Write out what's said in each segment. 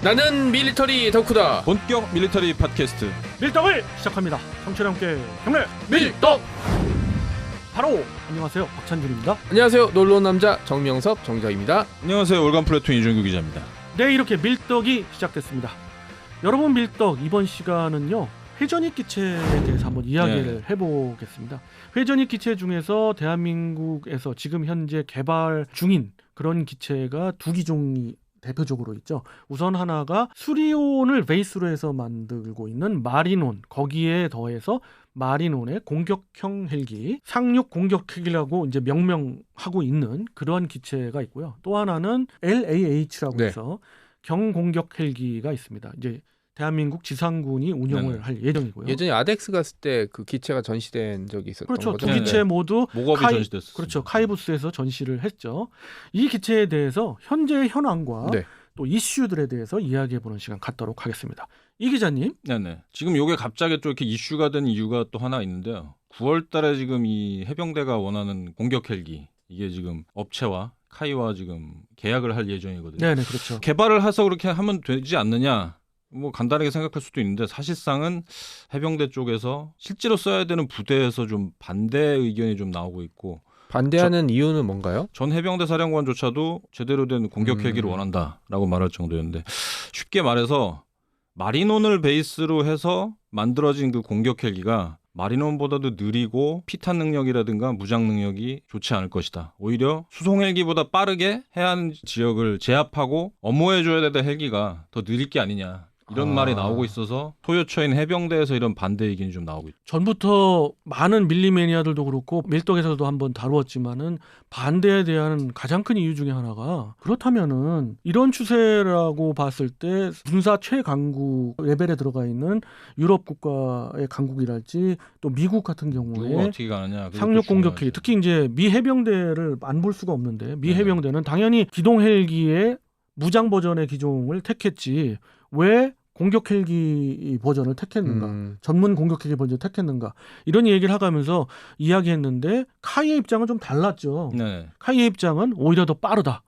나는 밀리터리 덕후다. 본격 밀리터리 팟캐스트 밀떡을 시작합니다. 청취자 함께 경례 밀떡. 바로 안녕하세요, 박찬준입니다. 안녕하세요, 놀러온 남자 정명섭 정자입니다. 안녕하세요. 월간 플래툰 이준규 기자입니다. 네, 이렇게 밀떡이 시작됐습니다. 여러분, 밀떡 이번 시간은요, 회전익 기체에 대해서 한번 이야기를 해보겠습니다. 회전익 기체 중에서 대한민국에서 지금 현재 개발 중인 그런 기체가 두 기종이 대표적으로 있죠. 우선 하나가 수리온을 베이스로 해서 만들고 있는 마린온, 거기에 더해서 마린온의 공격형 헬기, 상륙 공격 헬기라고 이제 명명하고 있는 그런 기체가 있고요. 또 하나는 LAH라고 해서 경공격 헬기가 있습니다. 이제 대한민국 지상군이 운영을 할 예정이고요. 예전에 아덱스 갔을 때 그 기체가 전시된 적이 있었던 그렇죠. 거죠. 두 기체 모두 목업이 전시됐어요. 그렇죠. 카이부스에서 전시를 했죠. 이 기체에 대해서 현재의 현황과 또 이슈들에 대해서 이야기해보는 시간 갖도록 하겠습니다. 이 기자님. 네네. 지금 이게 갑자기 또 이렇게 이슈가 된 이유가 또 하나 있는데요. 9월달에 지금 이 해병대가 원하는 공격 헬기, 이게 지금 업체와 카이와 지금 계약을 할 예정이거든요. 네네, 그렇죠. 개발을 해서 그렇게 하면 되지 않느냐? 뭐 간단하게 생각할 수도 있는데, 사실상은 해병대 쪽에서 실제로 써야 되는 부대에서 좀 반대 의견이 좀 나오고 있고, 반대하는 이유는 뭔가요? 전 해병대 사령관조차도 제대로 된 공격 헬기를 원한다라고 말할 정도였는데, 쉽게 말해서 마린온을 베이스로 해서 만들어진 그 공격 헬기가 마린온보다도 느리고 피탄 능력이라든가 무장 능력이 좋지 않을 것이다. 오히려 수송 헬기보다 빠르게 해안 지역을 제압하고 엄호해줘야 되는 헬기가 더 느릴 게 아니냐, 이런 말이 나오고 있어서 토요처인 해병대에서 이런 반대 의견이 좀 나오고 있죠. 전부터 많은 밀리 매니아들도 그렇고 밀떡에서도 한번 다루었지만은 반대에 대한 가장 큰 이유 중에 하나가, 그렇다면은 이런 추세라고 봤을 때 군사 최강국 레벨에 들어가 있는 유럽 국가의 강국이랄지 또 미국 같은 경우에 어떻게 가느냐, 상륙 공격기, 특히 이제 미 해병대를 안 볼 수가 없는데, 미 해병대는 당연히 기동 헬기의 무장 버전의 기종을 택했지 왜 공격 헬기 버전을 택했는가, 전문 공격 헬기 버전을 택했는가, 이런 얘기를 하면서 이야기했는데, 카이의 입장은 좀 달랐죠. 네. 카이의 입장은 오히려 더 빠르다.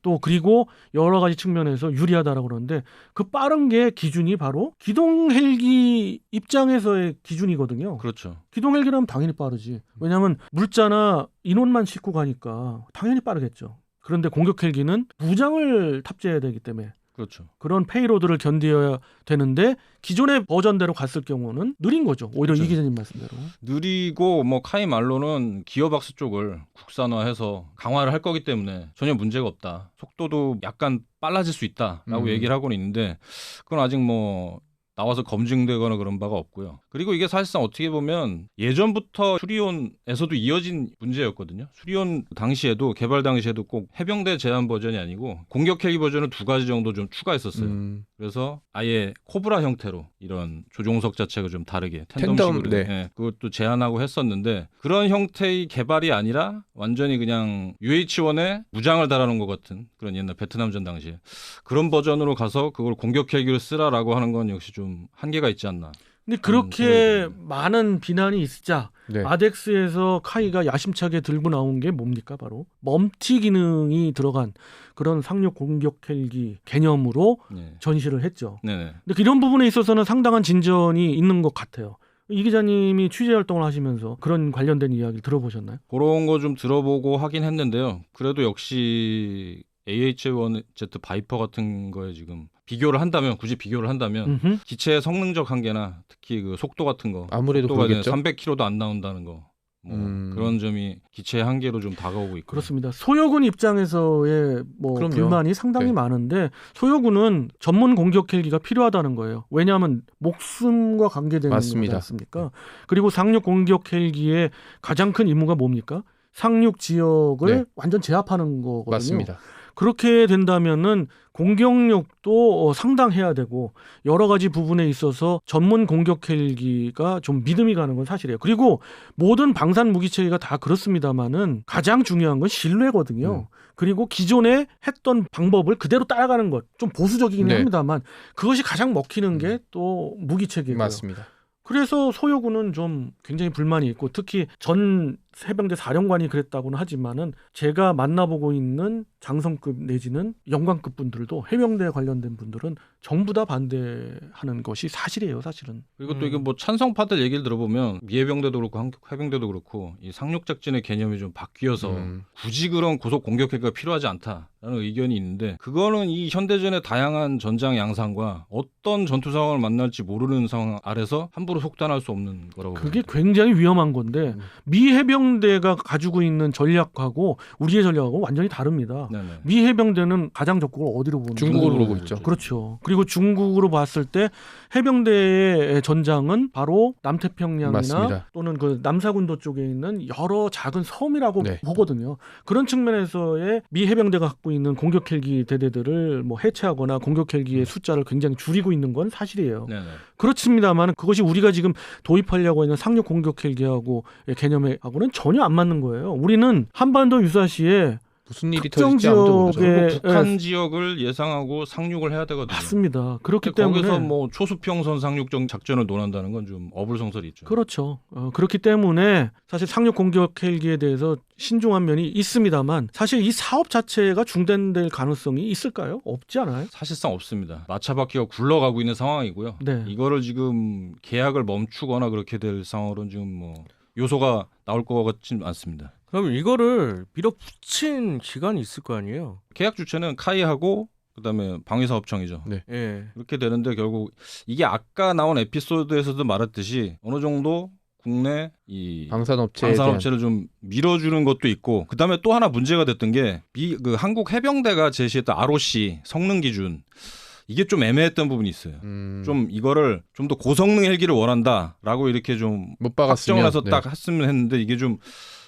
또 그리고 여러 가지 측면에서 유리하다라고 그러는데, 그 빠른 게 기준이 바로 기동 헬기 입장에서의 기준이거든요. 그렇죠. 기동 헬기라면 당연히 빠르지. 왜냐하면 물자나 인원만 싣고 가니까 당연히 빠르겠죠. 그런데 공격 헬기는 무장을 탑재해야 되기 때문에 그렇죠. 그런 페이로드를 견뎌야 되는데, 기존의 버전대로 갔을 경우는 느린 거죠. 오히려 그렇죠. 이 기자님 말씀대로. 느리고 뭐 카이 말로는 기어박스 쪽을 국산화해서 강화를 할 거기 때문에 전혀 문제가 없다. 속도도 약간 빨라질 수 있다라고 얘기를 하고는 있는데, 그건 아직 뭐 나와서 검증되거나 그런 바가 없고요. 그리고 이게 사실상 어떻게 보면 예전부터 수리온에서도 이어진 문제였거든요. 수리온 당시에도, 개발 당시에도 꼭 해병대 제한 버전이 아니고 공격 헬기 버전을 두 가지 정도 좀 추가했었어요. 그래서 아예 코브라 형태로 이런 조종석 자체가 좀 다르게 텐덤식으로 그것도 제한하고 했었는데, 그런 형태의 개발이 아니라 완전히 그냥 UH-1에 무장을 달아놓은 것 같은 그런 옛날 베트남전 당시에 그런 버전으로 가서 그걸 공격 헬기를 쓰라라고 하는 건 역시 좀 한계가 있지 않나. 근데 그렇게 많은 비난이 있자 아덱스에서 카이가 야심차게 들고 나온 게 뭡니까? 바로 멈티 기능이 들어간 그런 상륙 공격 헬기 개념으로 전시를 했죠. 근데 이런 부분에 있어서는 상당한 진전이 있는 것 같아요. 이 기자님이 취재 활동을 하시면서 그런 관련된 이야기를 들어보셨나요? 그런 거 좀 들어보고 하긴 했는데요. 그래도 역시 AH-1Z 바이퍼 같은 거에 지금 비교를 한다면, 굳이 비교를 한다면 기체의 성능적 한계나 특히 그 속도 같은 거, 아무래도 속도가 그러겠죠. 300km도 안 나온다는 거, 뭐 그런 점이 기체의 한계로 좀 다가오고 있고. 그렇습니다. 소요군 입장에서의 뭐 불만이 상당히 많은데, 소요군은 전문 공격 헬기가 필요하다는 거예요. 왜냐하면 목숨과 관계되는 거지 않습니까? 그리고 상륙 공격 헬기의 가장 큰 임무가 뭡니까? 상륙 지역을 완전 제압하는 거거든요. 맞습니다. 그렇게 된다면은 공격력도 상당해야 되고, 여러 가지 부분에 있어서 전문 공격 헬기가 좀 믿음이 가는 건 사실이에요. 그리고 모든 방산 무기 체계가 다 그렇습니다만은 가장 중요한 건 신뢰거든요. 그리고 기존에 했던 방법을 그대로 따라가는 것, 좀 보수적이긴 합니다만 그것이 가장 먹히는 게 또 무기 체계고요. 맞습니다. 그래서 소요군은 좀 굉장히 불만이 있고, 특히 전 해병대 사령관이 그랬다고는 하지만은 제가 만나보고 있는 장성급 내지는 영관급 분들도 해병대 관련된 분들은 전부 다 반대하는 것이 사실이에요, 사실은. 그리고 또 이게 뭐 찬성파들 얘기를 들어보면 미해병대도 그렇고 한국 해병대도 그렇고 이 상륙작전의 개념이 좀 바뀌어서 굳이 그런 고속 공격 헬기가 필요하지 않다라는 의견이 있는데 그거는 이 현대전의 다양한 전장 양상과 어떤 전투 상황을 만날지 모르는 상황 아래서 함부로 속단할 수 없는 거라고. 그게 굉장히 위험한 건데 미 해병대가 가지고 있는 전략하고 우리의 전략하고 완전히 다릅니다. 네네. 미 해병대는 가장 적극을 어디로 보는 중국으로 보고 있죠. 그렇죠. 그리고 중국으로 봤을 때 해병대의 전장은 바로 남태평양이나 맞습니다. 또는 그 남사군도 쪽에 있는 여러 작은 섬이라고 네. 보거든요. 그런 측면에서의 미 해병대가 갖고 있는 공격 헬기 대대들을 뭐 해체하거나 공격 헬기의 숫자를 굉장히 줄이고 있는 건 사실이에요. 네네. 그렇습니다만 그것이 우리가 지금 도입하려고 하는 상륙 공격 헬기하고의 개념하고는 전혀 안 맞는 거예요. 우리는 한반도 유사시에 무슨 일이 특정 터질지 아무도 모르죠. 지역에 그리고 북한 지역을 예상하고 상륙을 해야 되거든요. 맞습니다. 그렇기 근데 때문에 거기서 뭐 초수평선 상륙적 작전을 논한다는 건 좀 어불성설이 있죠. 그렇죠. 그렇기 때문에 사실 상륙 공격 헬기에 대해서 신중한 면이 있습니다만 사실 이 사업 자체가 중단될 가능성이 있을까요? 없지 않아요? 사실상 없습니다. 마차바퀴가 굴러가고 있는 상황이고요. 네. 이거를 지금 계약을 멈추거나 그렇게 될 상황으로는 지금 뭐 요소가 나올 것 같지는 않습니다. 그럼 이거를 밀어붙인 기간이 있을 거 아니에요? 계약 주체는 카이하고 그다음에 방위사업청이죠. 네. 예. 그렇게 되는데 결국 이게 아까 나온 에피소드에서도 말했듯이 어느 정도 국내 이 방산업체를 좀 밀어주는 것도 있고 그다음에 또 하나 문제가 됐던 게 그 한국 해병대가 제시했던 ROC 성능 기준 이게 좀 애매했던 부분이 있어요. 좀 이거를 좀 더 고성능 헬기를 원한다라고 이렇게 좀 못 박았으면 확정을 해서 네. 딱 했으면 했는데 이게 좀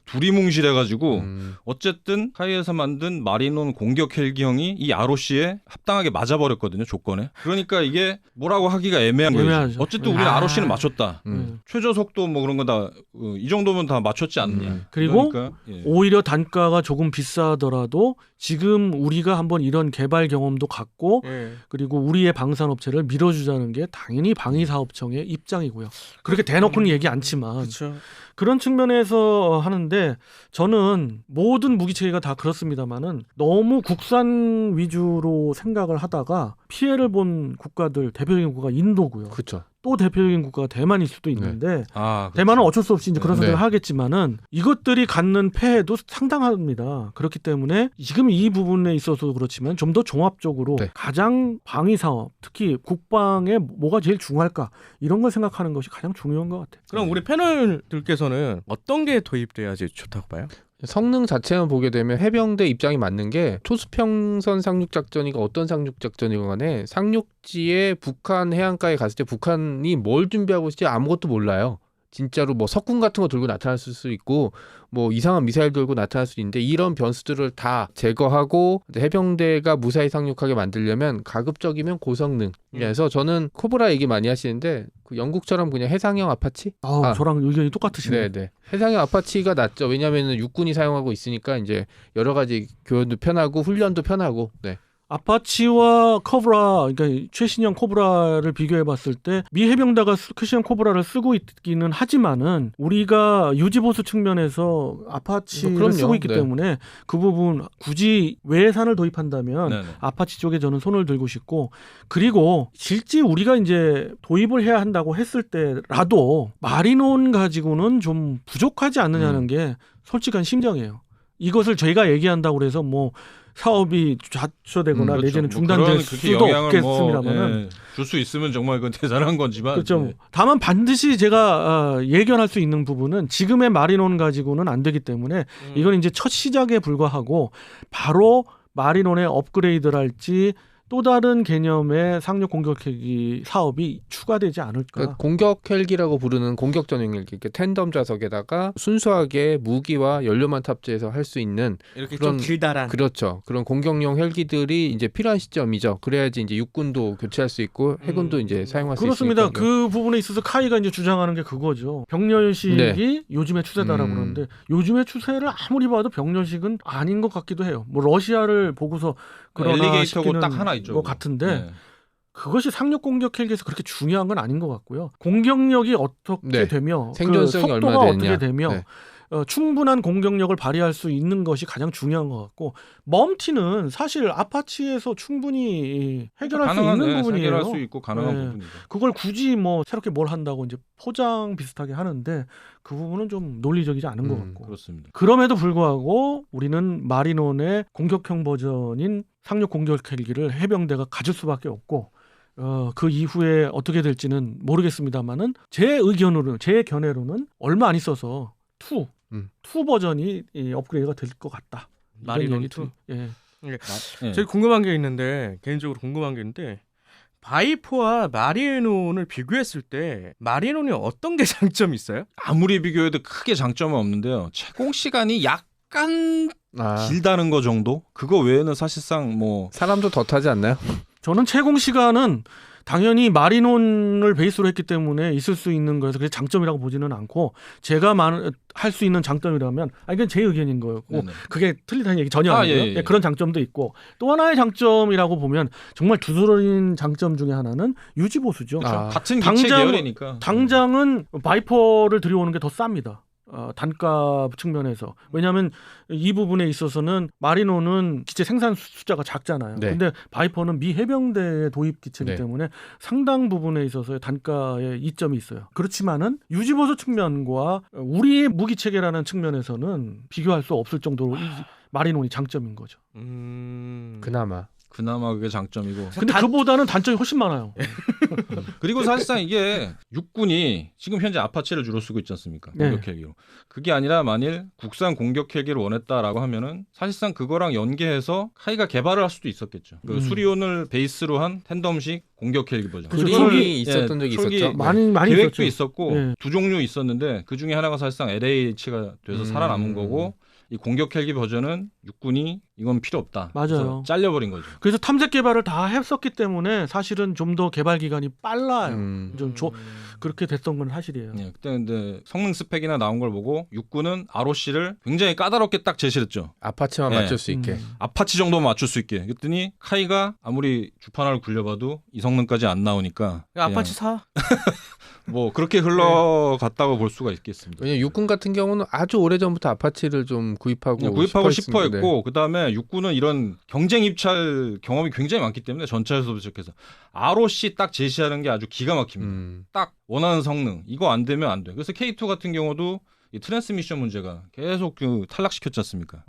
두리뭉실해가지고 어쨌든 카이에서 만든 마리논 공격 헬기형이 이 ROC에 합당하게 맞아버렸거든요, 조건에. 그러니까 이게 뭐라고 하기가 애매한 거예요. 애매하죠. 어쨌든 우리는 ROC는 맞췄다. 최저 속도 뭐 그런 거 다 이 정도면 다 맞췄지 않느냐. 그리고 그러니까, 예. 오히려 단가가 조금 비싸더라도 지금 우리가 한번 이런 개발 경험도 갖고 예. 그리고 우리의 방산업체를 밀어주자는 게 당연히 방위사업청의 입장이고요. 그렇게 대놓고는 얘기 않지만 그렇죠. 그런 측면에서 하는데 저는 모든 무기체계가 다 그렇습니다만은 너무 국산 위주로 생각을 하다가 피해를 본 국가들 대표적인 국가가 인도고요. 그렇죠. 또 대표적인 국가가 대만일 수도 있는데 아, 그렇죠. 대만은 어쩔 수 없이 이제 그런 네. 선택을 하겠지만은 이것들이 갖는 폐해도 상당합니다. 그렇기 때문에 지금 이 부분에 있어서도 그렇지만 좀 더 종합적으로 네. 가장 방위 사업, 특히 국방에 뭐가 제일 중요할까 이런 걸 생각하는 것이 가장 중요한 것 같아요. 그럼 우리 패널들께서는 어떤 게 도입돼야지 좋다고 봐요? 성능 자체만 보게 되면 해병대 입장이 맞는 게 초수평선 상륙작전이가 어떤 상륙작전이건 간에 상륙지에 북한 해안가에 갔을 때 북한이 뭘 준비하고 있을지 아무것도 몰라요. 진짜로 뭐 석궁 같은 거 들고 나타날 수 있고 뭐 이상한 미사일 들고 나타날 수 있는데 이런 변수들을 다 제거하고 해병대가 무사히 상륙하게 만들려면 가급적이면 고성능. 그래서 저는 코브라 얘기 많이 하시는데 그 영국처럼 그냥 해상형 아파치? 저랑 의견이 똑같으시네요. 네네. 해상형 아파치가 낫죠. 왜냐하면 육군이 사용하고 있으니까 이제 여러 가지 교육도 편하고 훈련도 편하고. 네. 아파치와 코브라, 그러니까 최신형 코브라를 비교해봤을 때 미 해병대가 최신형 코브라를 쓰고 있기는 하지만은 우리가 유지보수 측면에서 아파치를 그럼요. 쓰고 있기 네. 때문에 그 부분 굳이 외산을 도입한다면 네네. 아파치 쪽에 저는 손을 들고 싶고 그리고 실제 우리가 이제 도입을 해야 한다고 했을 때라도 마리논 가지고는 좀 부족하지 않느냐는 게 솔직한 심정이에요. 이것을 저희가 얘기한다고 해서 뭐 사업이 좌초되거나 그렇죠. 내지는 뭐 중단될 그런 그렇게 수도 영향을 없겠습니다만은 줄 수 있으면 정말 그건 대단한 거지만 그렇죠. 네. 다만 반드시 제가 예견할 수 있는 부분은 지금의 마리논 가지고는 안 되기 때문에 이건 이제 첫 시작에 불과하고 바로 마리논의 업그레이드랄지 또 다른 개념의 상륙 공격 헬기 사업이 추가되지 않을까. 그러니까 공격 헬기라고 부르는 공격 전용 헬기, 그러니까 텐덤 좌석에다가 순수하게 무기와 연료만 탑재해서 할 수 있는 이렇게 그런- 좀 길다란. 그렇죠. 그런 공격용 헬기들이 이제 필요한 시점이죠. 그래야지 이제 육군도 교체할 수 있고 해군도 이제 사용할 수 그렇습니다. 있으니까. 그 부분에 있어서 카이가 이제 주장하는 게 그거죠. 병렬식이 요즘의 추세다라고 그러는데 요즘의 추세를 아무리 봐도 병렬식은 아닌 것 같기도 해요. 뭐 러시아를 보고서 그러나 엘리게이터고 싶기는 딱 하나 있죠. 것 같은데 네. 그것이 상륙 공격 헬기에서 그렇게 중요한 건 아닌 것 같고요. 공격력이 어떻게 네. 되며 생존성이 그 속도가 얼마나 되느냐. 어떻게 되며 네. 충분한 공격력을 발휘할 수 있는 것이 가장 중요한 것 같고 멈티는 사실 아파치에서 충분히 해결할 수 있는 부분이에요. 해결할 수 있고 가능한 네. 부분이죠. 그걸 굳이 뭐 새롭게 뭘 한다고 이제 포장 비슷하게 하는데 그 부분은 좀 논리적이지 않은 것 같고 그렇습니다. 그럼에도 불구하고 우리는 마리논의 공격형 버전인 상륙 공격 헬기를 해병대가 가질 수밖에 없고 그 이후에 어떻게 될지는 모르겠습니다만은 제 의견으로는 제 견해로는 얼마 안 있어서 2 버전이 업그레이드가 될 것 같다. 마리논 2. 예. 네. 제가 궁금한 게 있는데 개인적으로 궁금한 게 있는데 바이퍼와 마리논을 비교했을 때 마리논이 어떤 게 장점이 있어요? 아무리 비교해도 크게 장점은 없는데요. 채공 시간이 약간 길다는 거 정도? 그거 외에는 사실상 뭐 사람도 더 타지 않나요? 저는 채공 시간은 당연히 마리논을 베이스로 했기 때문에 있을 수 있는 거여서 그게 장점이라고 보지는 않고 제가 할 수 있는 장점이라면 이건 제 의견인 거였고 네네. 그게 틀리다는 얘기 전혀 아니고요. 예. 그런 장점도 있고 또 하나의 장점이라고 보면 정말 두드러진 장점 중에 하나는 유지보수죠. 같은 기체 계열이니까. 당장은 바이퍼를 들여오는 게 더 쌉니다. 단가 측면에서. 왜냐하면 이 부분에 있어서는 마리논은 기체 생산 숫자가 작잖아요. 네. 근데 바이퍼는 미 해병대의 도입 기체이기 네. 때문에 상당 부분에 있어서의 단가의 이점이 있어요. 그렇지만은 유지보수 측면과 우리의 무기 체계라는 측면에서는 비교할 수 없을 정도로 이 마리논이 장점인 거죠. 그나마 그게 장점이고. 근데 그보다는 단점이 훨씬 많아요. 그리고 사실상 이게 육군이 지금 현재 아파치를 주로 쓰고 있지 않습니까? 네. 공격 헬기로. 그게 아니라 만일 국산 공격 헬기를 원했다라고 하면은 사실상 그거랑 연계해서 카이가 개발을 할 수도 있었겠죠. 그 수리온을 베이스로 한 텐덤식 공격 헬기 버전. 그렇죠. 그림이 있었던 적이 초기 있었죠. 많이 계획도 있었죠. 있었고 네. 두 종류 있었는데 그 중에 하나가 사실상 LH가 돼서 살아남은 거고 이 공격 헬기 버전은 육군이 이건 필요 없다. 맞아요. 그래서 잘려버린 거죠. 그래서 탐색 개발을 다 했었기 때문에 사실은 좀 더 개발 기간이 빨라요. 그렇게 됐던 건 사실이에요. 네, 그때 근데 성능 스펙이나 나온 걸 보고 육군은 ROC를 굉장히 까다롭게 딱 제시했죠. 아파치만 네. 맞출 수 있게. 아파치 정도만 맞출 수 있게. 그랬더니 카이가 아무리 주판을 굴려봐도 이 성능까지 안 나오니까 아파치 사. 뭐 그렇게 흘러갔다고 볼 수가 있겠습니다. 왜냐면 육군 같은 경우는 아주 오래전부터 아파치를 좀 구입하고 싶어 했는데. 했고 그다음에 육군은 이런 경쟁 입찰 경험이 굉장히 많기 때문에 전차에서부터 시작해서 ROC 딱 제시하는 게 아주 기가 막힙니다. 딱 원하는 성능 이거 안 되면 안 돼. 그래서 K2 같은 경우도 이 트랜스미션 문제가 계속 탈락시켰지 않습니까?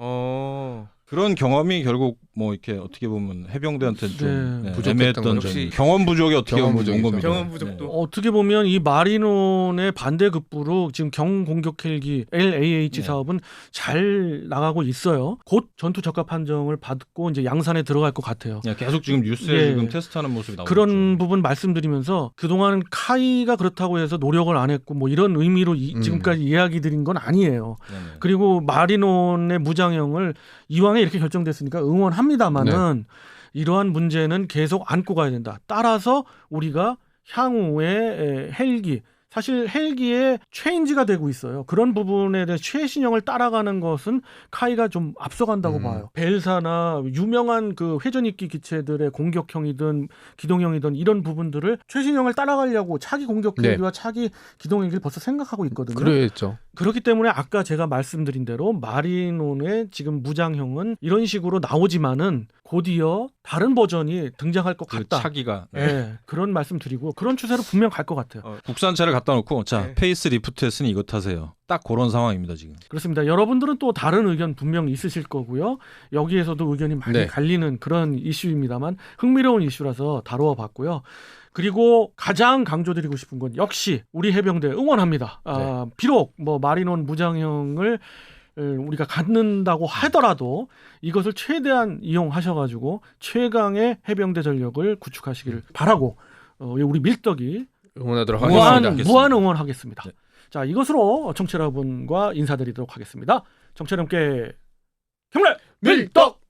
그런 경험이 결국 뭐 이렇게 어떻게 보면 해병대한테는 좀 애매했던 점이 경험 부족이 어떻게 보면 온 겁니다. 경험 부족도. 어떻게 보면 이 마리논의 반대급부로 지금 경공격 헬기 LAH 사업은 잘 나가고 있어요. 곧 전투 적합 판정을 받고 이제 양산에 들어갈 것 같아요. 계속 지금 뉴스에 지금 테스트하는 모습이 나오고 그런 있죠. 부분 말씀드리면서 그동안 카이가 그렇다고 해서 노력을 안 했고 뭐 이런 의미로 지금까지 이야기 드린 건 아니에요. 그리고 마리논의 무장형을 이왕에 이렇게 결정됐으니까 응원합니다만은 이러한 문제는 계속 안고 가야 된다. 따라서 우리가 향후에 헬기 사실 헬기의 체인지가 되고 있어요. 그런 부분에 대해 최신형을 따라가는 것은 카이가 좀 앞서간다고 봐요. 벨사나 유명한 그 회전익기 기체들의 공격형이든 기동형이든 이런 부분들을 최신형을 따라가려고 차기 공격 헬기와 차기 기동 헬기를 벌써 생각하고 있거든요. 그랬죠. 그렇기 때문에 아까 제가 말씀드린 대로 마리논의 지금 무장형은 이런 식으로 나오지만은 곧이어 다른 버전이 등장할 것 같다. 차기가 그런 말씀 드리고 그런 추세로 분명 갈 것 같아요. 국산차를 갖다 놓고 자 페이스 리프트 했으니 이거 타세요. 딱 그런 상황입니다 지금. 그렇습니다. 여러분들은 또 다른 의견 분명 있으실 거고요. 여기에서도 의견이 많이 갈리는 그런 이슈입니다만 흥미로운 이슈라서 다루어 봤고요. 그리고 가장 강조드리고 싶은 건 역시 우리 해병대 응원합니다. 비록 뭐 마리논 무장형을 우리가 갖는다고 하더라도 이것을 최대한 이용하셔가지고 최강의 해병대 전력을 구축하시기를 바라고 우리 밀떡이 응원하도록 하겠습니다. 무한 응원하겠습니다. 자, 이것으로 청취자 여러분과 인사드리도록 하겠습니다. 청취자 여러분께 경례 밀떡!